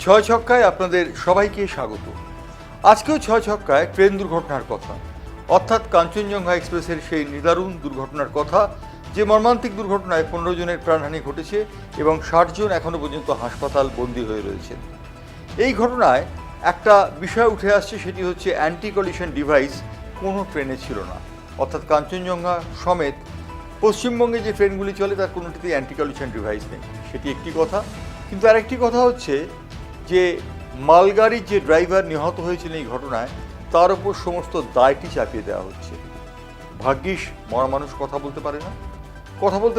ছয় ছক্কায় আপনাদের সবাইকে স্বাগত। আজকেও ছয় ছক্কায় ট্রেন দুর্ঘটনার কথা, অর্থাৎ কাঞ্চনজঙ্ঘা এক্সপ্রেসের সেই নিদারুণ দুর্ঘটনার কথা, যে মর্মান্তিক দুর্ঘটনায় 15 জনের প্রাণহানি ঘটেছে এবং 60 জন এখনও পর্যন্ত হাসপাতাল বন্দী হয়ে রয়েছেন। এই ঘটনায় একটা বিষয় উঠে আসছে, সেটি হচ্ছে অ্যান্টি কলিশন ডিভাইস কোনো ট্রেনে ছিল না। অর্থাৎ কাঞ্চনজঙ্ঘা সমেত পশ্চিমবঙ্গে যে ট্রেনগুলি চলে তার কোনোটিতেই অ্যান্টি কলিশন ডিভাইস নেই, সেটি একটি কথা। কিন্তু আরেকটি কথা হচ্ছে যে মালগাড়ির যে ড্রাইভার নিহত হয়েছেন এই ঘটনায়, তার উপর সমস্ত দায়টি চাপিয়ে দেওয়া হচ্ছে। ভাগ্যিস মরা মানুষ কথা বলতে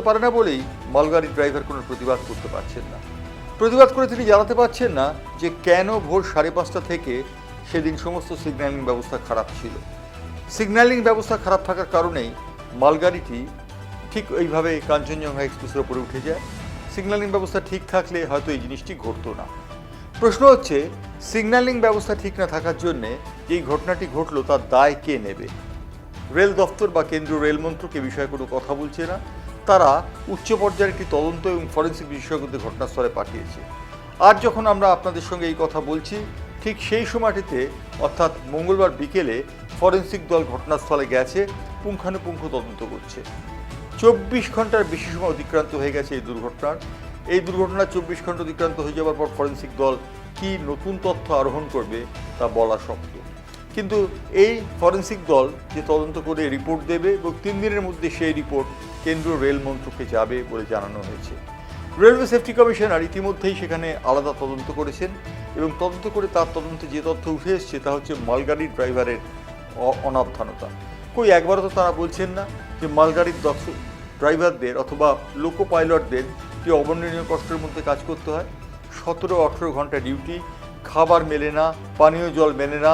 পারে না বলেই মালগাড়ির ড্রাইভার কোনো প্রতিবাদ করতে পারছেন না। প্রতিবাদ করে তিনি জানাতে পারছেন না যে কেন ভোর 5:30 থেকে সেদিন সমস্ত সিগন্যালিং ব্যবস্থা খারাপ ছিল। সিগন্যালিং ব্যবস্থা খারাপ থাকার কারণেই মালগাড়িটি ঠিক এইভাবে কাঞ্চনজঙ্ঘা এক্সপ্রেসের উপরে উঠে যায়। সিগন্যালিং ব্যবস্থা ঠিক থাকলে হয়তো এই জিনিসটি ঘটতো না। প্রশ্ন হচ্ছে, সিগন্যালিং ব্যবস্থা ঠিক না থাকার জন্যে যেই ঘটনাটি ঘটলো তার দায় কে নেবে? রেল দফতর বা কেন্দ্রীয় রেল মন্ত্রক এ বিষয়ে কোনো কথা বলছে না। তারা উচ্চ পর্যায়ের একটি তদন্ত এবং ফরেন্সিক বিশেষজ্ঞদের ঘটনাস্থলে পাঠিয়েছে। আর যখন আমরা আপনাদের সঙ্গে এই কথা বলছি, ঠিক সেই সময়টিতে অর্থাৎ মঙ্গলবার বিকেলে ফরেন্সিক দল ঘটনাস্থলে গেছে, পুঙ্খানুপুঙ্খ তদন্ত করছে। 24 ঘন্টার বেশি সময় অতিক্রান্ত হয়ে গেছে এই দুর্ঘটনার। এই দুর্ঘটনা 24 ঘন্টা অতিক্রান্ত হয়ে যাওয়ার পর ফরেন্সিক দল কি নতুন তথ্য আরোহণ করবে তা বলা শক্ত। কিন্তু এই ফরেন্সিক দল যে তদন্ত করে রিপোর্ট দেবে এবং 3 দিনের মধ্যে সেই রিপোর্ট কেন্দ্রীয় রেল মন্ত্রকে যাবে বলে জানানো হয়েছে। রেলওয়ে সেফটি কমিশনার ইতিমধ্যেই সেখানে আলাদা তদন্ত করেছেন এবং তদন্ত করে তার তদন্তে যে তথ্য উঠে এসছে তা হচ্ছে মালগাড়ির ড্রাইভারের অনাবধানতা। একবারও তো তারা বলছেন না যে মালগাড়ির ড্রাইভারদের অথবা লোকো পাইলটদের কি অবর্ণনীয় কষ্টের মধ্যে কাজ করতে হয়। 17-18 ঘন্টা ডিউটি, খাবার মেলে না, পানীয় জল মেলে না,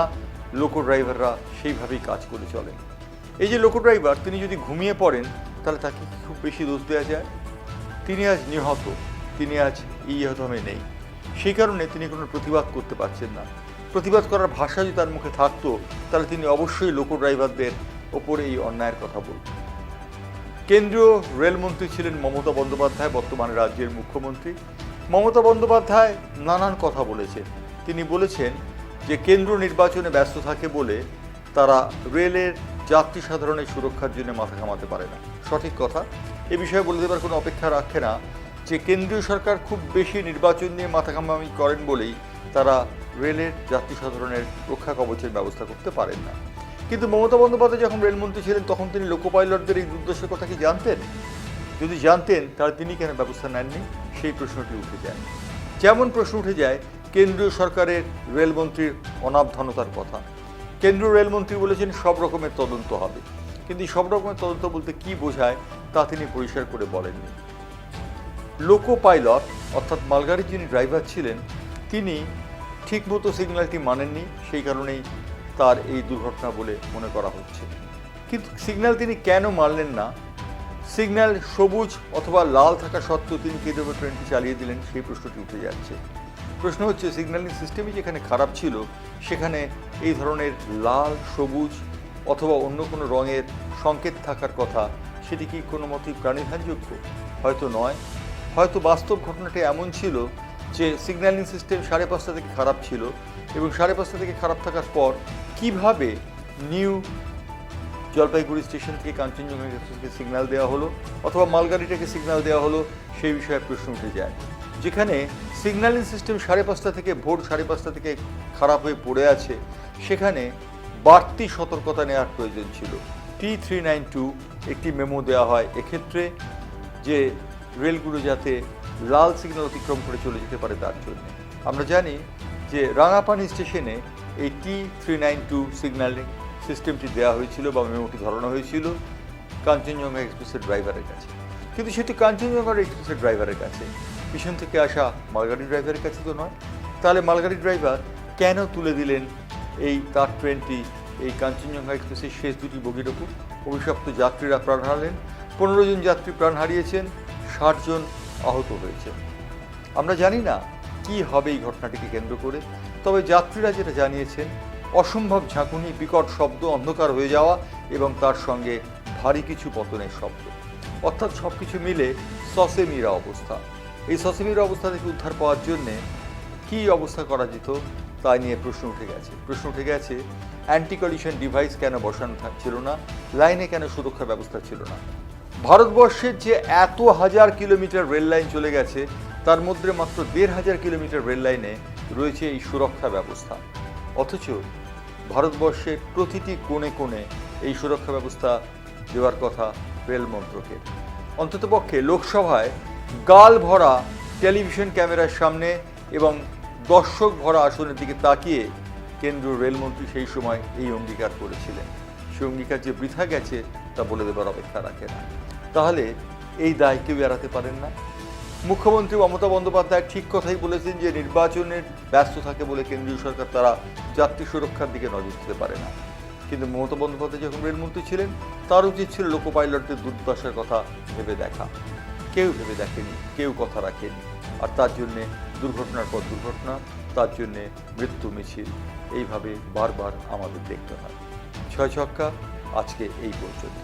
লোকো ড্রাইভাররা সেইভাবেই কাজ করে চলেন। এই যে লোকো ড্রাইভার, তিনি যদি ঘুমিয়ে পড়েন তাহলে তাকে খুব বেশি দোষ দেওয়া যায়? তিনি আজ নিহত, তিনি আজ এই হতমে নেই, সেই কারণে তিনি কোনো প্রতিবাদ করতে পারছেন না। প্রতিবাদ করার ভাষা যদি তার মুখে থাকতো তাহলে তিনি অবশ্যই লোকো ড্রাইভারদের ওপরে এই অন্যায়ের কথা বলতেন। কেন্দ্রীয় রেলমন্ত্রী ছিলেন মমতা বন্দ্যোপাধ্যায়, বর্তমানে রাজ্যের মুখ্যমন্ত্রী। মমতা বন্দ্যোপাধ্যায় নানান কথা বলেছেন। তিনি বলেছেন যে কেন্দ্র নির্বাচনে ব্যস্ত থাকে বলে তারা রেলের যাত্রী সাধারণের সুরক্ষার জন্য মাথা ঘামাতে পারে না। সঠিক কথা, এ বিষয়ে বলে দেবার কোনো অপেক্ষা রাখে না যে কেন্দ্রীয় সরকার খুব বেশি নির্বাচন নিয়ে মাথা ঘামামি করেন বলেই তারা রেলের যাত্রী সাধারণের রক্ষা কবচের ব্যবস্থা করতে পারেন না। কিন্তু মমতা বন্দ্যোপাধ্যায় যখন রেলমন্ত্রী ছিলেন তখন তিনি লোকো পাইলটদের এই দুর্দশার কথা কি জানতেন? যদি জানতেন তাহলে তিনি কেন ব্যবস্থা নেননি, সেই প্রশ্নটি উঠে যায়। যেমন প্রশ্ন উঠে যায় কেন্দ্রীয় সরকারের রেলমন্ত্রীর অনাবধানতার কথা। কেন্দ্রীয় রেলমন্ত্রী বলেছেন সব রকমের তদন্ত হবে, কিন্তু সব রকমের তদন্ত বলতে কি বোঝায় তা তিনি পরিষ্কার করে বলেননি। লোকো পাইলট অর্থাৎ মালগাড়ির যিনি ড্রাইভার ছিলেন তিনি ঠিকমতো সিগন্যালটি মানেননি, সেই কারণেই তার এই দুর্ঘটনা বলে মনে করা হচ্ছে। কিন্তু সিগন্যাল তিনি কেন মানলেন না? সিগন্যাল সবুজ অথবা লাল থাকা সত্ত্বেও তিনি কিভাবে ট্রেনটি চালিয়ে দিলেন, সেই প্রশ্নটি উঠে যাচ্ছে। প্রশ্ন হচ্ছে, সিগন্যালিং সিস্টেমই যেখানে খারাপ ছিল সেখানে এই ধরনের লাল, সবুজ অথবা অন্য কোনো রঙের সংকেত থাকার কথা, সেটি কি কোনো মতেই প্রাণিধানযোগ্য? হয়তো নয়। হয়তো বাস্তব ঘটনাটি এমন ছিল যে সিগন্যালিং সিস্টেম 5:30 থেকে খারাপ ছিল এবং 5:30 থেকে খারাপ থাকার পর কিভাবে নিউ জলপাইগুড়ি স্টেশন থেকে কাঞ্চনজঙ্ঘা এক্সপ্রেসকে সিগন্যাল দেওয়া হলো অথবা মালগাড়িটাকে সিগন্যাল দেওয়া হলো, সেই বিষয়ে প্রশ্ন উঠে যায়। যেখানে সিগন্যালিং সিস্টেম 5:30 থেকে ভোর 5:30 থেকে খারাপ হয়ে পড়ে আছে, সেখানে বাড়তি সতর্কতা নেওয়ার প্রয়োজন ছিল। T392 একটি মেমো দেওয়া হয় এক্ষেত্রে, যে রেলগুলো যাতে লাল সিগন্যাল অতিক্রম করে চলে যেতে পারে তার জন্য। আমরা জানি যে রাঙাপানি স্টেশনে এই T392 সিগন্যালিং সিস্টেমটি দেওয়া হয়েছিল বা মেমোটি ধরানো হয়েছিল কাঞ্চনজঙ্ঘা এক্সপ্রেসের ড্রাইভারের কাছে। কিন্তু সেটি কাঞ্চনজঙ্ঘা এক্সপ্রেসের ড্রাইভারের কাছে, পিছন থেকে আসা মালগাড়ির ড্রাইভারের কাছে তো নয়। তাহলে মালগাড়ির ড্রাইভার কেন তুলে দিলেন তার ট্রেনটি এই কাঞ্চনজঙ্ঘা এক্সপ্রেসের শেষ দুটি বগির ওপর? অভিশপ্ত যাত্রীরা প্রাণ হারালেন, 15 জন যাত্রী প্রাণ হারিয়েছেন, 60 জন আহত হয়েছেন। আমরা জানি না কি হবে এই ঘটনাটিকে কেন্দ্র করে, তবে যাত্রীরা যেটা জানিয়েছেন, অসম্ভব ঝাঁকুনি, বিকট শব্দ, অন্ধকার হয়ে যাওয়া এবং তার সঙ্গে ভারী কিছু পতনের শব্দ, অর্থাৎ সব কিছু মিলে সসেমিরা অবস্থা। এই সসেমিরা অবস্থা থেকে উদ্ধার পাওয়ার জন্যে কী অবস্থা করা যেত তা নিয়ে প্রশ্ন উঠে গেছে অ্যান্টি কলিশন ডিভাইস কেন বসানো ছিল না, লাইনে কেন সুরক্ষা ব্যবস্থা ছিল না। ভারতবর্ষের যে এত হাজার কিলোমিটার রেল লাইন চলে গেছে তার মধ্যে মাত্র ১,৫০০ কিলোমিটার রেল লাইনে রয়েছে এই সুরক্ষা ব্যবস্থা, অথচ ভারতবর্ষের প্রতিটি কোণে কোণে এই সুরক্ষা ব্যবস্থা দেওয়ার কথা রেল মন্ত্রকের। অন্ততপক্ষে লোকসভায় গাল ভরা টেলিভিশন ক্যামেরার সামনে এবং দর্শক ভরা আসনের দিকে তাকিয়ে কেন্দ্রীয় রেলমন্ত্রী সেই সময় এই অঙ্গীকার করেছিলেন। সেই অঙ্গীকার যে বৃথা গেছে তা বলে দেবার অপেক্ষা রাখে না। তাহলে এই দায় কেউ এড়াতে পারেন না। মুখ্যমন্ত্রী মমতা বন্দ্যোপাধ্যায় ঠিক কথাই বলেছেন যে নির্বাচনের ব্যস্ত থাকে বলে কেন্দ্রীয় সরকার তারা যাত্রী সুরক্ষার দিকে নজর দিতে পারে না। কিন্তু মমতা বন্দ্যোপাধ্যায় যখন রেলমন্ত্রী ছিলেন তার উচিত ছিল লোকো পাইলটদের দুর্দশার কথা ভেবে দেখা। কেউ ভেবে দেখেনি, কেউ কথা রাখেনি। আর তার জন্যে দুর্ঘটনার পর দুর্ঘটনা, তার জন্যে মৃত্যু মিছিল এইভাবে বারবার আমাদের দেখতে হয়। ছয় ছক্কা আজকে এই পর্যন্ত।